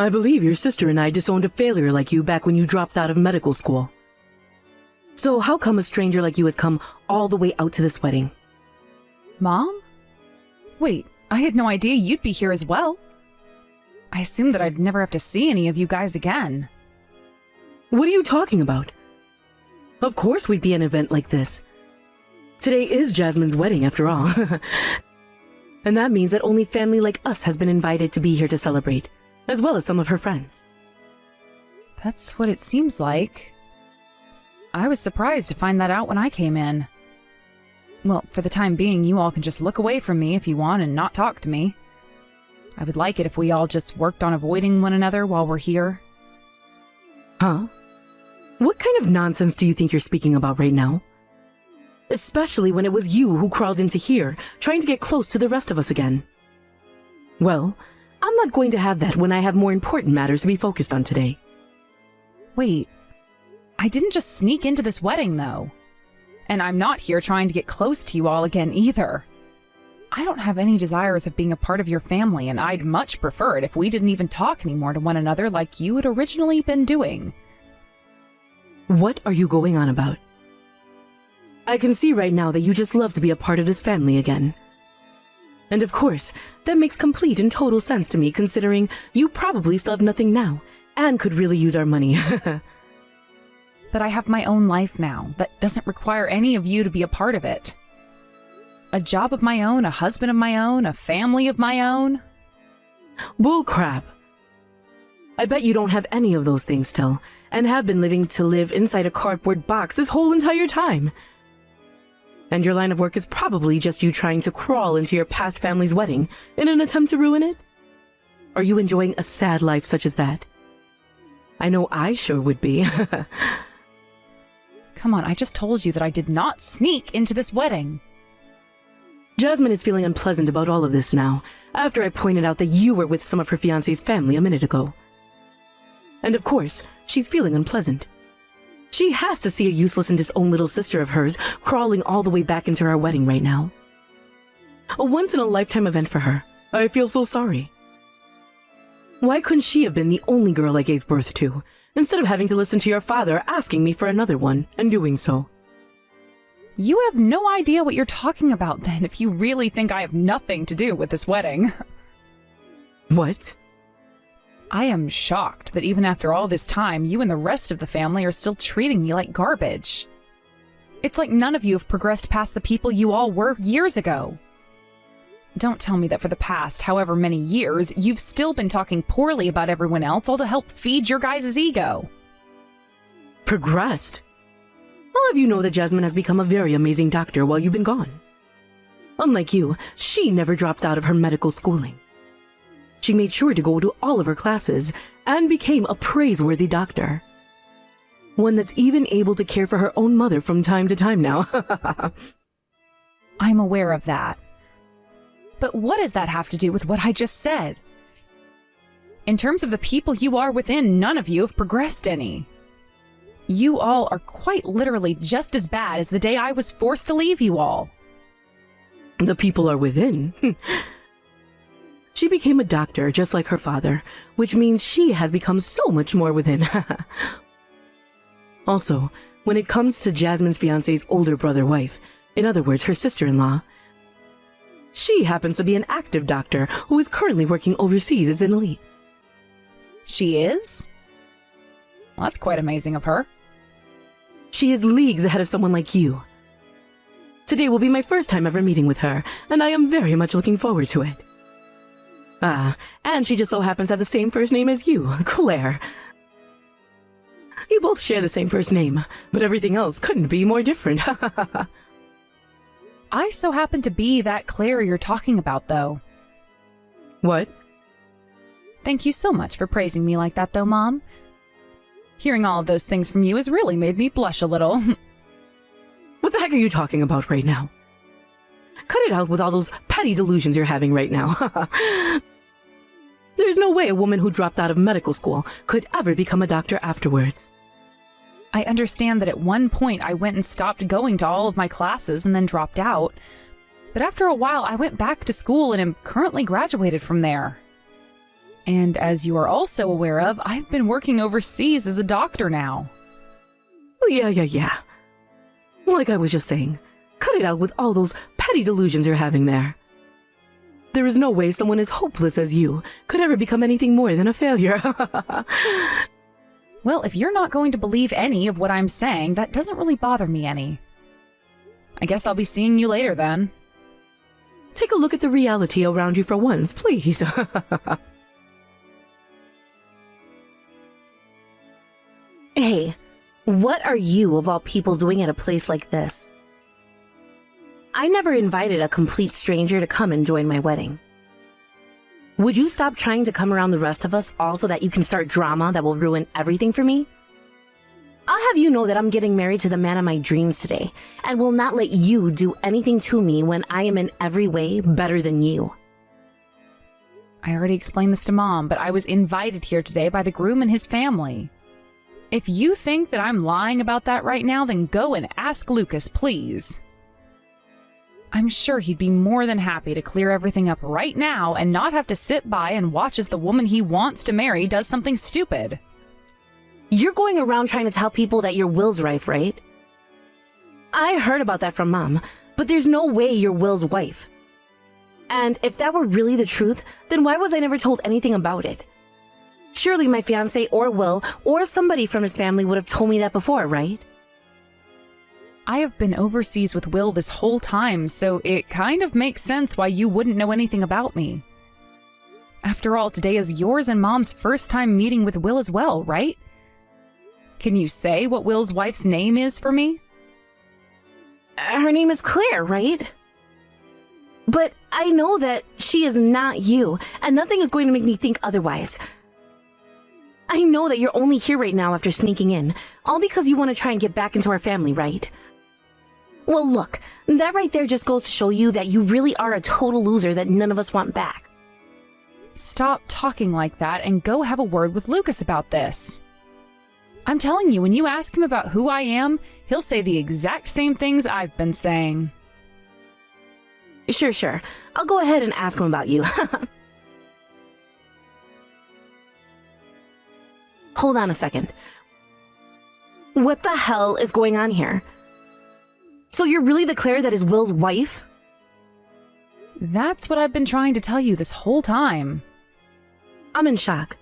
I believe your sister and I disowned a failure like you back when you dropped out of medical school. So how come a stranger like you has come all the way out to this wedding? Mom? Wait, I had no idea you'd be here as well. I assumed that I'd never have to see any of you guys again. What are you talking about? Of course we'd be at an event like this. Today is Jasmine's wedding, after all. And that means that only family like us has been invited to be here to celebrate, as well as some of her friends. That's what it seems like. I was surprised to find that out when I came in. Well, for the time being, you all can just look away from me if you want and not talk to me. I would like it if we all just worked on avoiding one another while we're here. Huh? What kind of nonsense do you think you're speaking about right now? Especially when it was you who crawled into here, trying to get close to the rest of us again. Well, I'm not going to have that when I have more important matters to be focused on today. Wait, I didn't just sneak into this wedding, though. And I'm not here trying to get close to you all again, either. I don't have any desires of being a part of your family, and I'd much prefer it if we didn't even talk anymore to one another like you had originally been doing. What are you going on about? I can see right now that you just love to be a part of this family again. And of course, that makes complete and total sense to me, considering you probably still have nothing now, and could really use our money. But I have my own life now that doesn't require any of you to be a part of it. A job of my own, a husband of my own, a family of my own. Bullcrap. I bet you don't have any of those things still, and have been living to live inside a cardboard box this whole entire time. And your line of work is probably just you trying to crawl into your past family's wedding in an attempt to ruin it? Are you enjoying a sad life such as that? I know I sure would be. Come on, I just told you that I did not sneak into this wedding. Jasmine is feeling unpleasant about all of this now, after I pointed out that you were with some of her fiancé's family a minute ago. And of course, she's feeling unpleasant. She has to see a useless and disowned little sister of hers crawling all the way back into our wedding right now. A once-in-a-lifetime event for her. I feel so sorry. Why couldn't she have been the only girl I gave birth to, instead of having to listen to your father asking me for another one, and doing so? You have no idea what you're talking about then if you really think I have nothing to do with this wedding. What? I am shocked that even after all this time, you and the rest of the family are still treating me like garbage. It's like none of you have progressed past the people you all were years ago. Don't tell me that for the past however many years, you've still been talking poorly about everyone else, all to help feed your guys' ego. Progressed? All of you know that Jasmine has become a very amazing doctor while you've been gone. Unlike you, she never dropped out of her medical schooling. She made sure to go to all of her classes and became a praiseworthy doctor. One that's even able to care for her own mother from time to time now. I'm aware of that. But what does that have to do with what I just said? In terms of the people you are within, none of you have progressed any. You all are quite literally just as bad as the day I was forced to leave you all. The people are within. She became a doctor just like her father, which means she has become so much more within. Also, when it comes to Jasmine's fiancé's older brother-wife, in other words, her sister-in-law, she happens to be an active doctor who is currently working overseas as an elite. She is? Well, that's quite amazing of her. She is leagues ahead of someone like you. Today will be my first time ever meeting with her, and I am very much looking forward to it. Ah, and she just so happens to have the same first name as you, Claire. You both share the same first name, but everything else couldn't be more different. I so happen to be that Claire you're talking about, though. What? Thank you so much for praising me like that, though, Mom. Hearing all of those things from you has really made me blush a little. What the heck are you talking about right now? Cut it out with all those petty delusions you're having right now. There's no way a woman who dropped out of medical school could ever become a doctor afterwards. I understand that at one point I went and stopped going to all of my classes and then dropped out. But after a while I went back to school and am currently graduated from there. And as you are also aware of, I've been working overseas as a doctor now. Yeah. Like I was just saying, cut it out with all those petty delusions you're having there. There is no way someone as hopeless as you could ever become anything more than a failure. Well, if you're not going to believe any of what I'm saying, that doesn't really bother me any. I guess I'll be seeing you later then. Take a look at the reality around you for once, please. Hey, what are you, of all people, doing at a place like this? I never invited a complete stranger to come and join my wedding. Would you stop trying to come around the rest of us all so that you can start drama that will ruin everything for me? I'll have you know that I'm getting married to the man of my dreams today, and will not let you do anything to me when I am in every way better than you. I already explained this to Mom, but I was invited here today by the groom and his family. If you think that I'm lying about that right now, then go and ask Lucas, please. I'm sure he'd be more than happy to clear everything up right now and not have to sit by and watch as the woman he wants to marry does something stupid. You're going around trying to tell people that you're Will's wife, right? I heard about that from Mom, but there's no way you're Will's wife. And if that were really the truth, then why was I never told anything about it? Surely my fiancé or Will or somebody from his family would have told me that before, right? I have been overseas with Will this whole time, so it kind of makes sense why you wouldn't know anything about me. After all, today is yours and Mom's first time meeting with Will as well, right? Can you say what Will's wife's name is for me? Her name is Claire, right? But I know that she is not you, and nothing is going to make me think otherwise. I know that you're only here right now after sneaking in, all because you want to try and get back into our family, right? Well, look, that right there just goes to show you that you really are a total loser that none of us want back. Stop talking like that and go have a word with Lucas about this. I'm telling you, when you ask him about who I am, he'll say the exact same things I've been saying. Sure. I'll go ahead and ask him about you. Hold on a second. What the hell is going on here? So you're really the Claire that is Will's wife? That's what I've been trying to tell you this whole time. I'm in shock.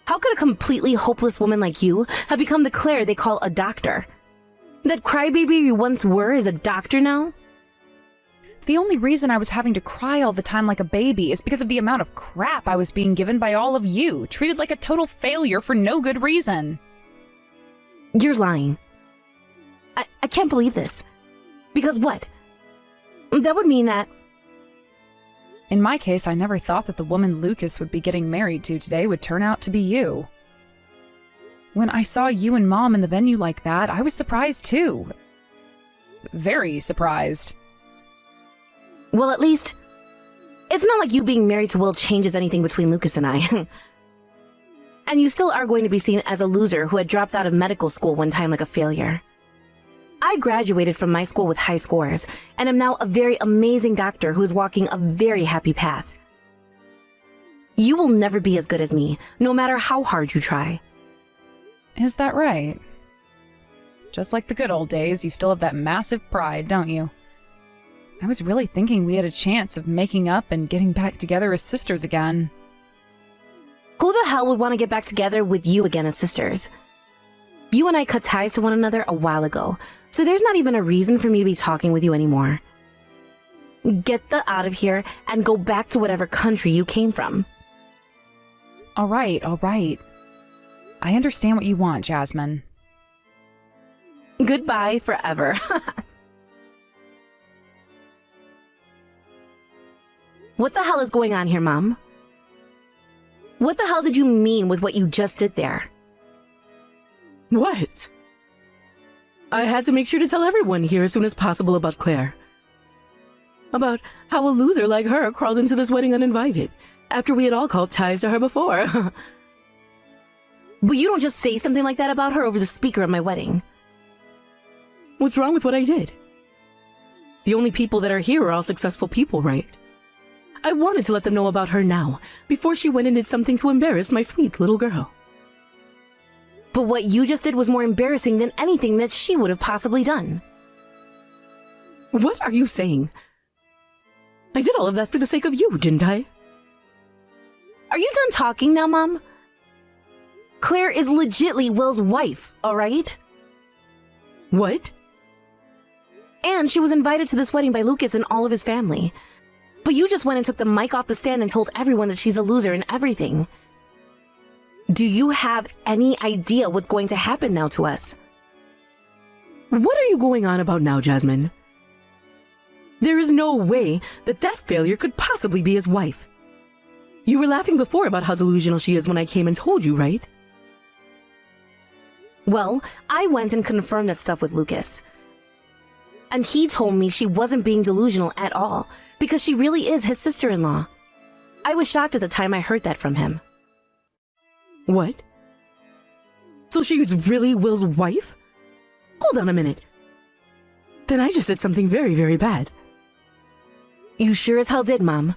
How could a completely hopeless woman like you have become the Claire they call a doctor? That crybaby you once were is a doctor now? The only reason I was having to cry all the time like a baby is because of the amount of crap I was being given by all of you, treated like a total failure for no good reason. You're lying. I can't believe this. Because what? That would mean that... In my case, I never thought that the woman Lucas would be getting married to today would turn out to be you. When I saw you and Mom in the venue like that, I was surprised too. Very surprised. Well, at least... It's not like you being married to Will changes anything between Lucas and I. And you still are going to be seen as a loser who had dropped out of medical school one time like a failure. I graduated from my school with high scores, and am now a very amazing doctor who is walking a very happy path. You will never be as good as me, no matter how hard you try. Is that right? Just like the good old days, you still have that massive pride, don't you? I was really thinking we had a chance of making up and getting back together as sisters again. Who the hell would want to get back together with you again as sisters? You and I cut ties to one another a while ago, so there's not even a reason for me to be talking with you anymore. Get the out of here and go back to whatever country you came from. All right. I understand what you want, Jasmine. Goodbye forever. What the hell is going on here, Mom? What the hell did you mean with what you just did there? What? I had to make sure to tell everyone here as soon as possible about Claire. About how a loser like her crawled into this wedding uninvited, after we had all called ties to her before. But you don't just say something like that about her over the speaker at my wedding. What's wrong with what I did? The only people that are here are all successful people, right? I wanted to let them know about her now, before she went and did something to embarrass my sweet little girl. But what you just did was more embarrassing than anything that she would have possibly done. What are you saying? I did all of that for the sake of you, didn't I? Are you done talking now, Mom? Claire is legitly Will's wife, alright? What? And she was invited to this wedding by Lucas and all of his family. But you just went and took the mic off the stand and told everyone that she's a loser and everything. Do you have any idea what's going to happen now to us? What are you going on about now, Jasmine? There is no way that failure could possibly be his wife. You were laughing before about how delusional she is when I came and told you, right? Well, I went and confirmed that stuff with Lucas. And he told me she wasn't being delusional at all, because she really is his sister-in-law. I was shocked at the time I heard that from him. What? So she's really Will's wife? Hold on a minute. Then I just did something very, very bad. You sure as hell did, Mom.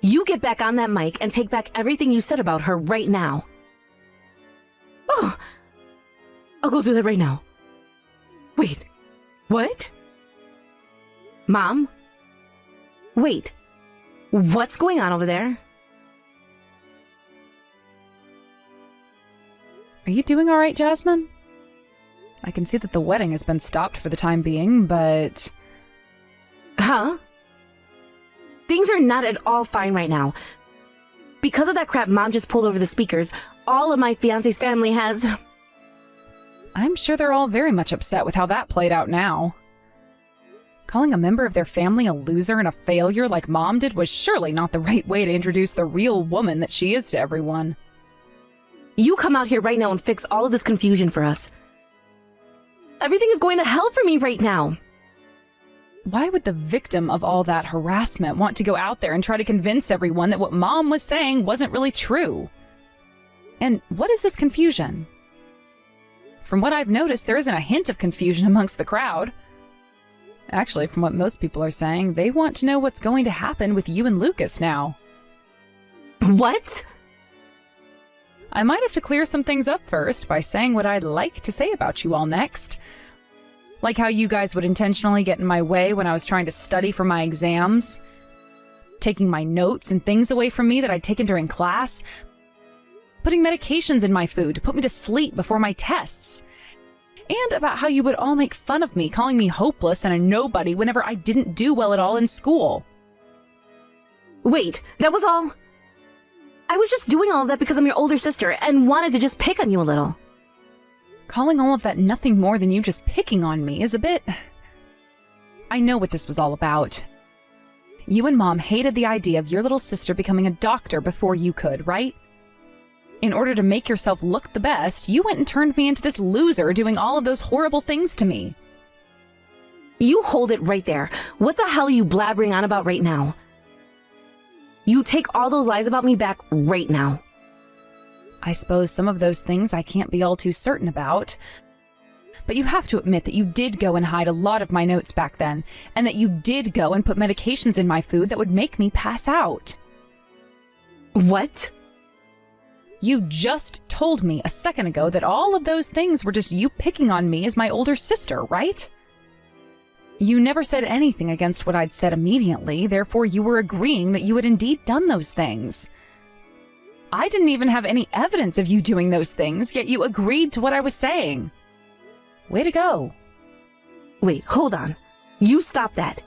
You get back on that mic and take back everything you said about her right now. Oh, I'll go do that right now. Wait, what? Mom? Wait, what's going on over there? Are you doing all right, Jasmine? I can see that the wedding has been stopped for the time being, but... Huh? Things are not at all fine right now. Because of that crap Mom just pulled over the speakers, all of my fiancé's family has... I'm sure they're all very much upset with how that played out now. Calling a member of their family a loser and a failure like Mom did was surely not the right way to introduce the real woman that she is to everyone. You come out here right now and fix all of this confusion for us. Everything is going to hell for me right now. Why would the victim of all that harassment want to go out there and try to convince everyone that what Mom was saying wasn't really true? And what is this confusion? From what I've noticed, there isn't a hint of confusion amongst the crowd. Actually, from what most people are saying, they want to know what's going to happen with you and Lucas now. What? I might have to clear some things up first by saying what I'd like to say about you all next. Like how you guys would intentionally get in my way when I was trying to study for my exams, taking my notes and things away from me that I'd taken during class, putting medications in my food to put me to sleep before my tests, and about how you would all make fun of me, calling me hopeless and a nobody whenever I didn't do well at all in school. Wait, that was all? I was just doing all of that because I'm your older sister and wanted to just pick on you a little. Calling all of that nothing more than you just picking on me is a bit... I know what this was all about. You and Mom hated the idea of your little sister becoming a doctor before you could, right? In order to make yourself look the best, you went and turned me into this loser doing all of those horrible things to me. You hold it right there. What the hell are you blabbering on about right now? You take all those lies about me back right now. I suppose some of those things I can't be all too certain about. But you have to admit that you did go and hide a lot of my notes back then, and that you did go and put medications in my food that would make me pass out. What? You just told me a second ago that all of those things were just you picking on me as my older sister, right? You never said anything against what I'd said immediately, therefore you were agreeing that you had indeed done those things. I didn't even have any evidence of you doing those things, yet you agreed to what I was saying. Way to go. Wait, hold on. You stop that.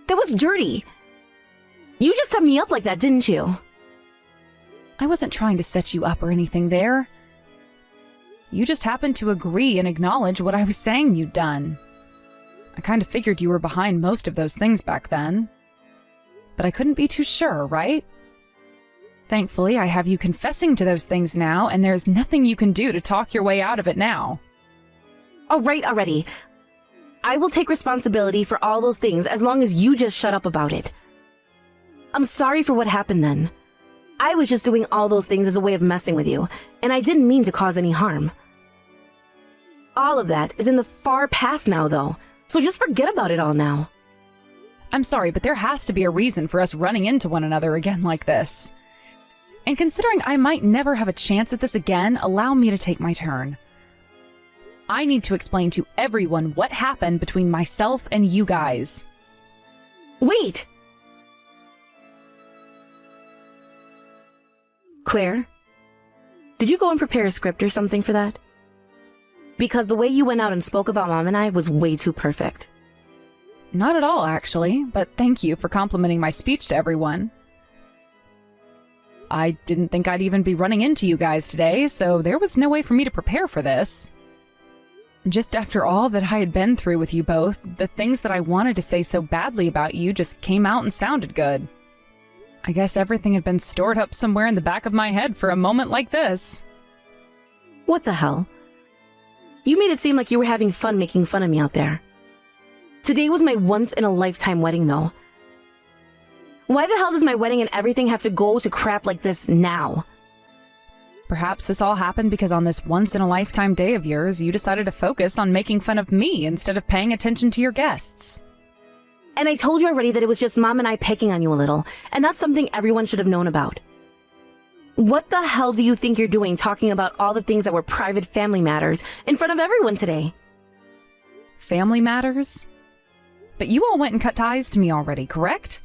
That was dirty. You just set me up like that, didn't you? I wasn't trying to set you up or anything there. You just happened to agree and acknowledge what I was saying you'd done. I kind of figured you were behind most of those things back then. But I couldn't be too sure, right? Thankfully, I have you confessing to those things now, and there's nothing you can do to talk your way out of it now. All right, already. I will take responsibility for all those things as long as you just shut up about it. I'm sorry for what happened then. I was just doing all those things as a way of messing with you, and I didn't mean to cause any harm. All of that is in the far past now, though, so just forget about it all now. I'm sorry, but there has to be a reason for us running into one another again like this. And considering I might never have a chance at this again, allow me to take my turn. I need to explain to everyone what happened between myself and you guys. Wait! Claire, did you go and prepare a script or something for that? Because the way you went out and spoke about Mom and I was way too perfect. Not at all, actually, but thank you for complimenting my speech to everyone. I didn't think I'd even be running into you guys today, so there was no way for me to prepare for this. Just after all that I had been through with you both, the things that I wanted to say so badly about you just came out and sounded good. I guess everything had been stored up somewhere in the back of my head for a moment like this. What the hell? You made it seem like you were having fun making fun of me out there. Today was my once-in-a-lifetime wedding, though. Why the hell does my wedding and everything have to go to crap like this now? Perhaps this all happened because on this once-in-a-lifetime day of yours, you decided to focus on making fun of me instead of paying attention to your guests. And I told you already that it was just Mom and I picking on you a little, and that's something everyone should have known about. What the hell do you think you're doing talking about all the things that were private family matters in front of everyone today? Family matters? But you all went and cut ties to me already, correct?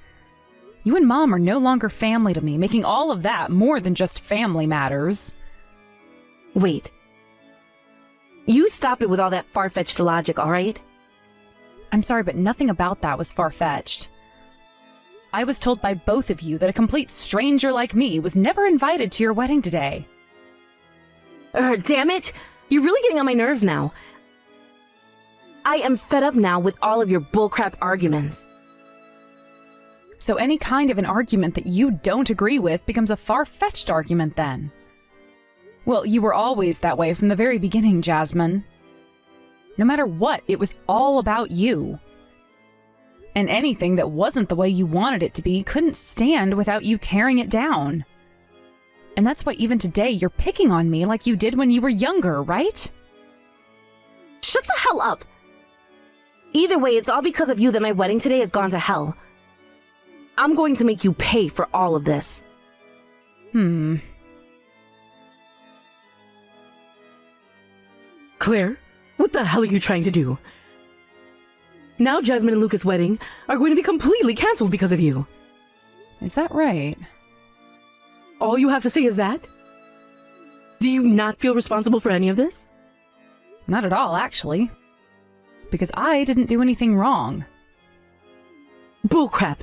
You and Mom are no longer family to me, making all of that more than just family matters. Wait. You stop it with all that far-fetched logic, alright? I'm sorry, but nothing about that was far-fetched. I was told by both of you that a complete stranger like me was never invited to your wedding today. Damn it! You're really getting on my nerves now. I am fed up now with all of your bullcrap arguments. So any kind of an argument that you don't agree with becomes a far-fetched argument then. Well, you were always that way from the very beginning, Jasmine. No matter what, it was all about you. And anything that wasn't the way you wanted it to be couldn't stand without you tearing it down. And that's why even today you're picking on me like you did when you were younger, right? Shut the hell up! Either way, it's all because of you that my wedding today has gone to hell. I'm going to make you pay for all of this. Claire, what the hell are you trying to do? Now Jasmine and Lucas' wedding are going to be completely cancelled because of you. Is that right? All you have to say is that? Do you not feel responsible for any of this? Not at all, actually. Because I didn't do anything wrong. Bullcrap!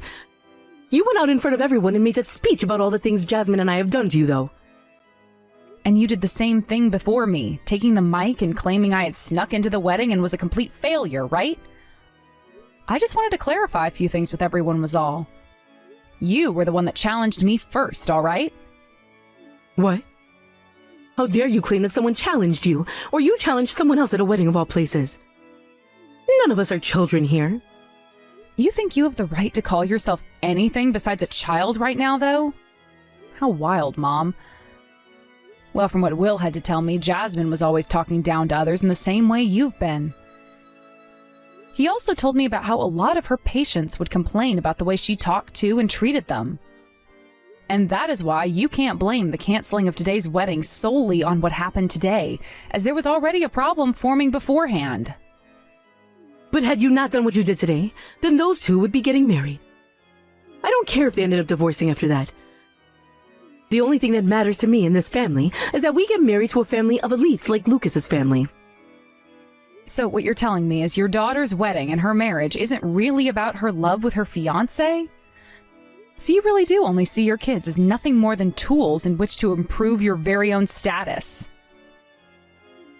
You went out in front of everyone and made that speech about all the things Jasmine and I have done to you, though. And you did the same thing before me, taking the mic and claiming I had snuck into the wedding and was a complete failure, right? I just wanted to clarify a few things with everyone was all. You were the one that challenged me first, all right? What? How dare you claim that someone challenged you, or you challenged someone else at a wedding of all places? None of us are children here. You think you have the right to call yourself anything besides a child right now, though? How wild, Mom. Well, from what Will had to tell me, Jasmine was always talking down to others in the same way you've been. He also told me about how a lot of her patients would complain about the way she talked to and treated them. And that is why you can't blame the canceling of today's wedding solely on what happened today, as there was already a problem forming beforehand. But had you not done what you did today, then those two would be getting married. I don't care if they ended up divorcing after that. The only thing that matters to me in this family is that we get married to a family of elites like Lucas's family. So what you're telling me is your daughter's wedding and her marriage isn't really about her love with her fiancé? So you really do only see your kids as nothing more than tools in which to improve your very own status.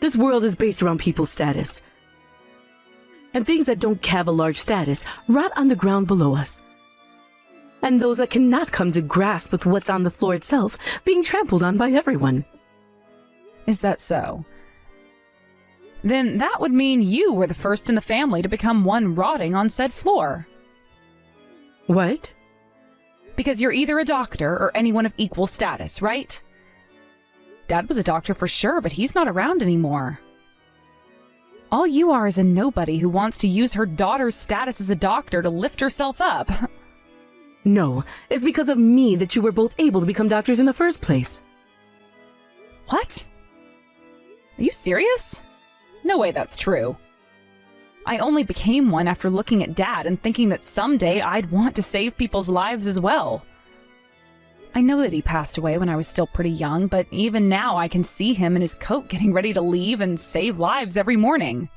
This world is based around people's status. And things that don't have a large status rot on the ground below us. And those that cannot come to grasp with what's on the floor itself being trampled on by everyone. Is that so? Then that would mean you were the first in the family to become one rotting on said floor. What? Because you're either a doctor or anyone of equal status, right? Dad was a doctor for sure, but he's not around anymore. All you are is a nobody who wants to use her daughter's status as a doctor to lift herself up. No, it's because of me that you were both able to become doctors in the first place. What? Are you serious? No way that's true. I only became one after looking at Dad and thinking that someday I'd want to save people's lives as well. I know that he passed away when I was still pretty young, but even now I can see him in his coat getting ready to leave and save lives every morning.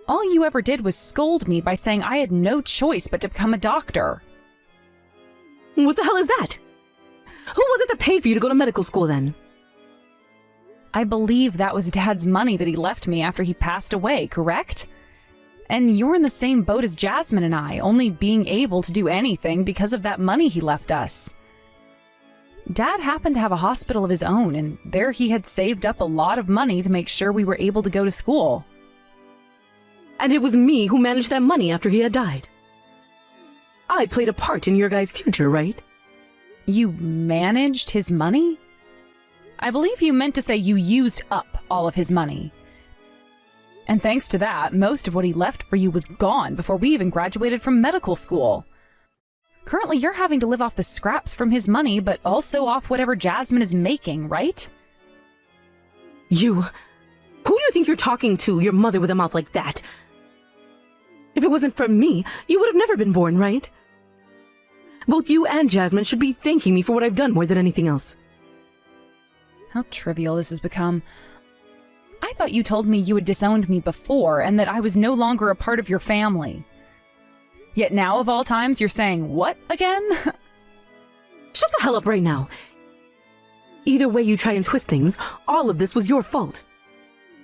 All you ever did was scold me by saying I had no choice but to become a doctor. What the hell is that? Who was it that paid for you to go to medical school then? I believe that was Dad's money that he left me after he passed away, correct? And you're in the same boat as Jasmine and I, only being able to do anything because of that money he left us. Dad happened to have a hospital of his own, and there he had saved up a lot of money to make sure we were able to go to school. And it was me who managed that money after he had died. I played a part in your guys' future, right? You managed his money? I believe you meant to say you used up all of his money. And thanks to that, most of what he left for you was gone before we even graduated from medical school. Currently, you're having to live off the scraps from his money, but also off whatever Jasmine is making, right? You... Who do you think you're talking to, your mother with a mouth like that? If it wasn't for me, you would have never been born, right? Both you and Jasmine should be thanking me for what I've done more than anything else. How trivial this has become. I thought you told me you had disowned me before and that I was no longer a part of your family. Yet now, of all times, you're saying what again? Shut the hell up right now. Either way you try and twist things, all of this was your fault.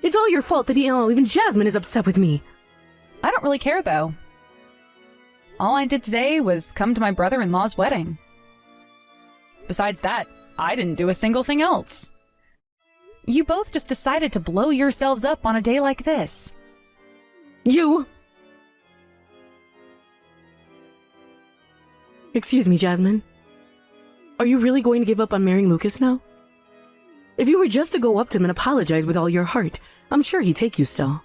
It's all your fault that even Jasmine is upset with me. I don't really care, though. All I did today was come to my brother-in-law's wedding. Besides that, I didn't do a single thing else. You both just decided to blow yourselves up on a day like this. You... Excuse me, Jasmine. Are you really going to give up on marrying Lucas now? If you were just to go up to him and apologize with all your heart, I'm sure he'd take you still.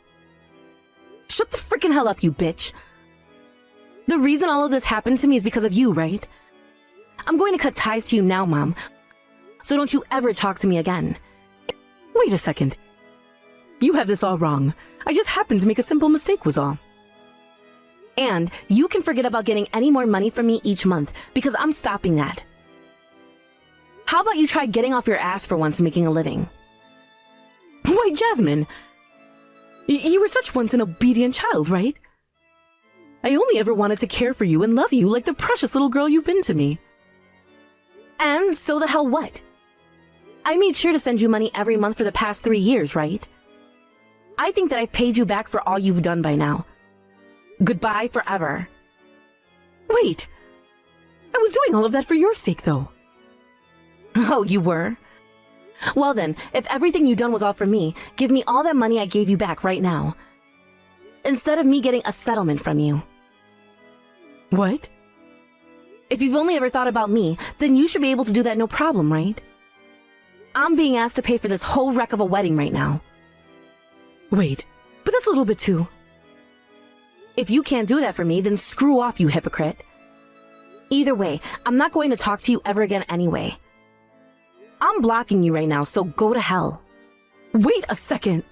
Shut the freaking hell up, you bitch. The reason all of this happened to me is because of you, right? I'm going to cut ties to you now, Mom. So don't you ever talk to me again. Wait a second. You have this all wrong. I just happened to make a simple mistake was all. And you can forget about getting any more money from me each month, because I'm stopping that. How about you try getting off your ass for once and making a living? Why, Jasmine, you were such once an obedient child, right? I only ever wanted to care for you and love you like the precious little girl you've been to me. And so the hell what? I made sure to send you money every month for the past 3 years, right? I think that I've paid you back for all you've done by now. Goodbye forever. Wait, I was doing all of that for your sake, though. Oh, you were? Well then, if everything you've done was all for me, give me all that money I gave you back right now. Instead of me getting a settlement from you. What? If you've only ever thought about me, then you should be able to do that no problem, right? I'm being asked to pay for this whole wreck of a wedding right now. Wait, but that's a little bit too... If you can't do that for me, then screw off, you hypocrite. Either way, I'm not going to talk to you ever again anyway. I'm blocking you right now, so go to hell. Wait a second.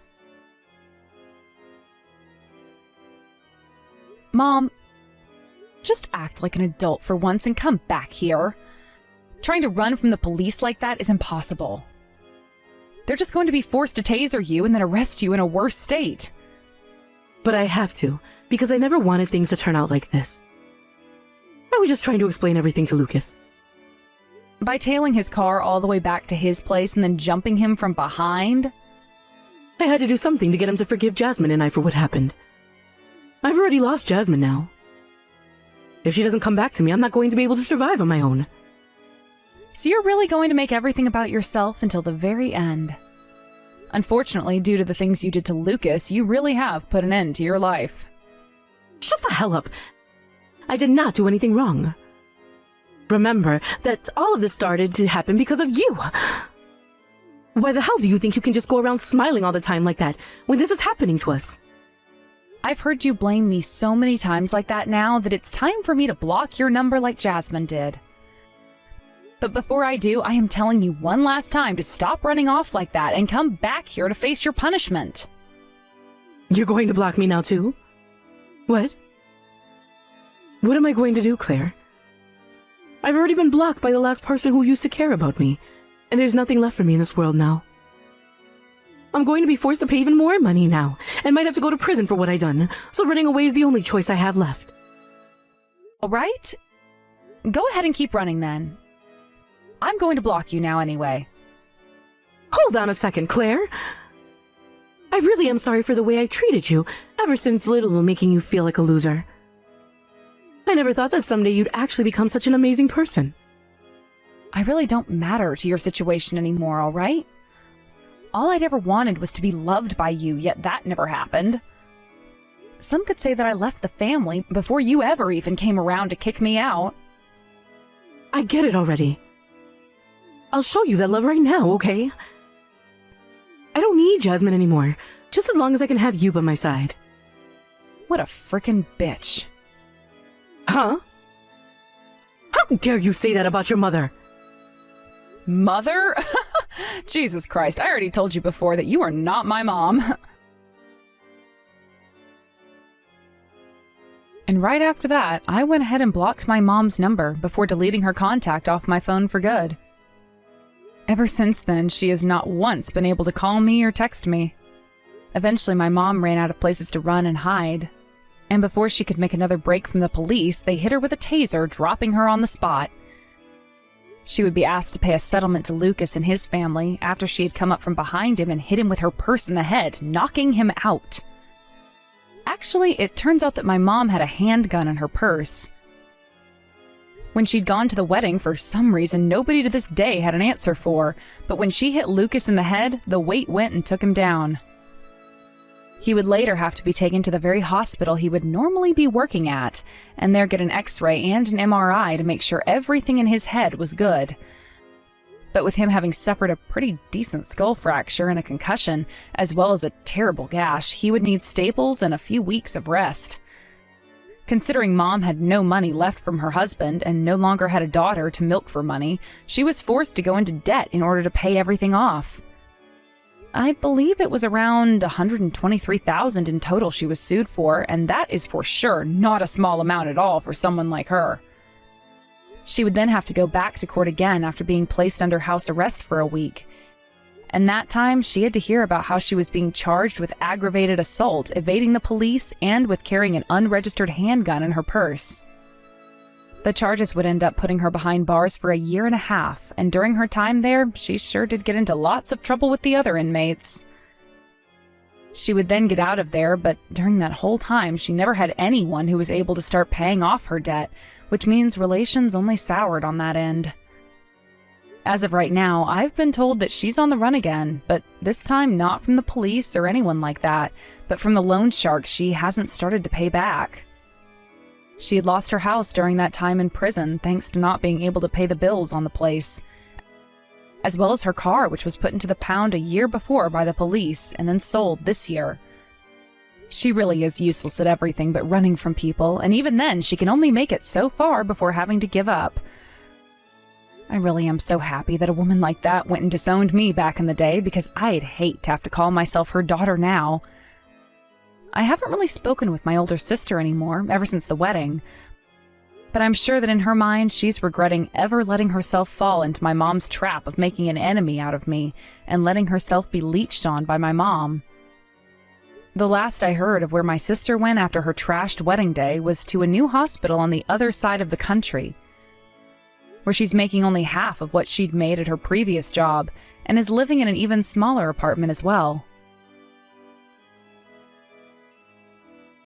Mom, just act like an adult for once and come back here. Trying to run from the police like that is impossible. They're just going to be forced to taser you and then arrest you in a worse state. But I have to, because I never wanted things to turn out like this. I was just trying to explain everything to Lucas. By tailing his car all the way back to his place and then jumping him from behind? I had to do something to get him to forgive Jasmine and I for what happened. I've already lost Jasmine now. If she doesn't come back to me, I'm not going to be able to survive on my own. So you're really going to make everything about yourself until the very end. Unfortunately, due to the things you did to Lucas, you really have put an end to your life. Shut the hell up. I did not do anything wrong. Remember that all of this started to happen because of you. Why the hell do you think you can just go around smiling all the time like that when this is happening to us? I've heard you blame me so many times like that now that it's time for me to block your number like Jasmine did. But before I do, I am telling you one last time to stop running off like that and come back here to face your punishment. You're going to block me now too? What? What am I going to do, Claire? I've already been blocked by the last person who used to care about me, and there's nothing left for me in this world now. I'm going to be forced to pay even more money now, and might have to go to prison for what I done, so running away is the only choice I have left. All right? Go ahead and keep running then. I'm going to block you now anyway. Hold on a second, Claire. I really am sorry for the way I treated you ever since Little, making you feel like a loser. I never thought that someday you'd actually become such an amazing person. I really don't matter to your situation anymore, all right? All I'd ever wanted was to be loved by you, yet that never happened. Some could say that I left the family before you ever even came around to kick me out. I get it already. I'll show you that love right now, okay? I don't need Jasmine anymore, just as long as I can have you by my side. What a frickin' bitch. Huh? How dare you say that about your mother? Mother? Jesus Christ, I already told you before that you are not my mom. And right after that, I went ahead and blocked my mom's number before deleting her contact off my phone for good. Ever since then, she has not once been able to call me or text me. Eventually, my mom ran out of places to run and hide. And before she could make another break from the police, they hit her with a taser, dropping her on the spot. She would be asked to pay a settlement to Lucas and his family after she had come up from behind him and hit him with her purse in the head, knocking him out. Actually, it turns out that my mom had a handgun in her purse. When she'd gone to the wedding, for some reason, nobody to this day had an answer for, but when she hit Lucas in the head, the weight went and took him down. He would later have to be taken to the very hospital he would normally be working at, and there get an X-ray and an MRI to make sure everything in his head was good. But with him having suffered a pretty decent skull fracture and a concussion, as well as a terrible gash, he would need staples and a few weeks of rest. Considering Mom had no money left from her husband and no longer had a daughter to milk for money, she was forced to go into debt in order to pay everything off. I believe it was around $123,000 in total she was sued for, and that is for sure not a small amount at all for someone like her. She would then have to go back to court again after being placed under house arrest for a week. And that time, she had to hear about how she was being charged with aggravated assault, evading the police, and with carrying an unregistered handgun in her purse. The charges would end up putting her behind bars for 1.5 years, and during her time there, she sure did get into lots of trouble with the other inmates. She would then get out of there, but during that whole time, she never had anyone who was able to start paying off her debt, which means relations only soured on that end. As of right now, I've been told that she's on the run again, but this time not from the police or anyone like that, but from the loan sharks she hasn't started to pay back. She had lost her house during that time in prison thanks to not being able to pay the bills on the place, as well as her car, which was put into the pound 1 year before by the police and then sold this year. She really is useless at everything but running from people, and even then she can only make it so far before having to give up. I really am so happy that a woman like that went and disowned me back in the day, because I'd hate to have to call myself her daughter now. I haven't really spoken with my older sister anymore, ever since the wedding, but I'm sure that in her mind she's regretting ever letting herself fall into my mom's trap of making an enemy out of me and letting herself be leeched on by my mom. The last I heard of where my sister went after her trashed wedding day was to a new hospital on the other side of the country, where she's making only half of what she'd made at her previous job and is living in an even smaller apartment as well.